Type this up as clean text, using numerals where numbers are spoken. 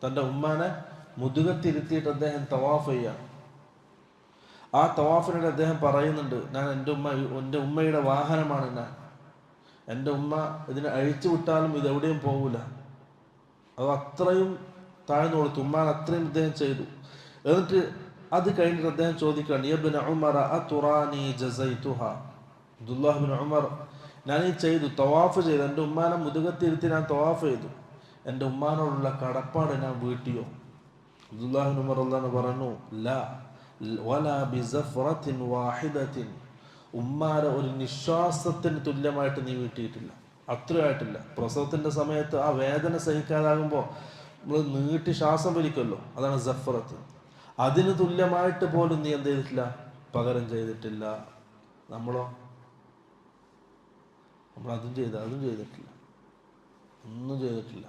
തൻ്റെ ഉമ്മാനെ മുതുകത്തിരുത്തിയിട്ട് അദ്ദേഹം തവാഫ് ചെയ്യാം. ആ തവാഫിനിടെ അദ്ദേഹം പറയുന്നുണ്ട്, ഞാൻ എൻ്റെ ഉമ്മയുടെ വാഹനമാണ് ഞാൻ. എൻ്റെ ഉമ്മ ഇതിനെ അഴിച്ചു വിട്ടാലും ഇതെവിടെയും പോകില്ല. അത് അത്രയും താഴ്ന്നു കൊടുത്തു. ഉമ്മാൻ അത്രയും അദ്ദേഹം ചെയ്തു. എന്നിട്ട് അത് കഴിഞ്ഞിട്ട് അദ്ദേഹം ചോദിക്കുകയാണ്, യബ്ന ഉമർ അതുറാനി ജസൈതുഹ. അബ്ദുല്ലാഹ് ഇബ്നു ഉമർ, ഞാൻ ഈ ചെയ്തു, തവാഫ് ചെയ്തു, എൻ്റെ ഉമ്മാനെ മുതുകത്തിരുത്തി ഞാൻ തവാഫ് ചെയ്തു, എൻ്റെ ഉമ്മാനോടുള്ള കടപ്പാട് ഞാൻ വീട്ടിയോ? അബ്ദുല്ലാഹ് ഇബ്നു ഉമർ അള്ളാഹു പറഞ്ഞു, ലാ വലാ ബിസഫറത്തിൻ വാഹിദത്തിൻ. ഉമ്മാരെ ഒരു നിശ്വാസത്തിന് തുല്യമായിട്ട് നീ വീട്ടിയിട്ടില്ല, അത്രയായിട്ടില്ല. പ്രസവത്തിൻ്റെ സമയത്ത് ആ വേദന സഹിക്കാതാകുമ്പോൾ നമ്മൾ നീട്ടി ശ്വാസം വലിക്കുമല്ലോ, അതാണ് സഫറത്ത്. അതിന് തുല്യമായിട്ട് പോലും നീ എന്ത് ചെയ്തിട്ടില്ല, പകരം ചെയ്തിട്ടില്ല. നമ്മളോ? നമ്മൾ അതും ചെയ്തിട്ടില്ല, ഒന്നും ചെയ്തിട്ടില്ല.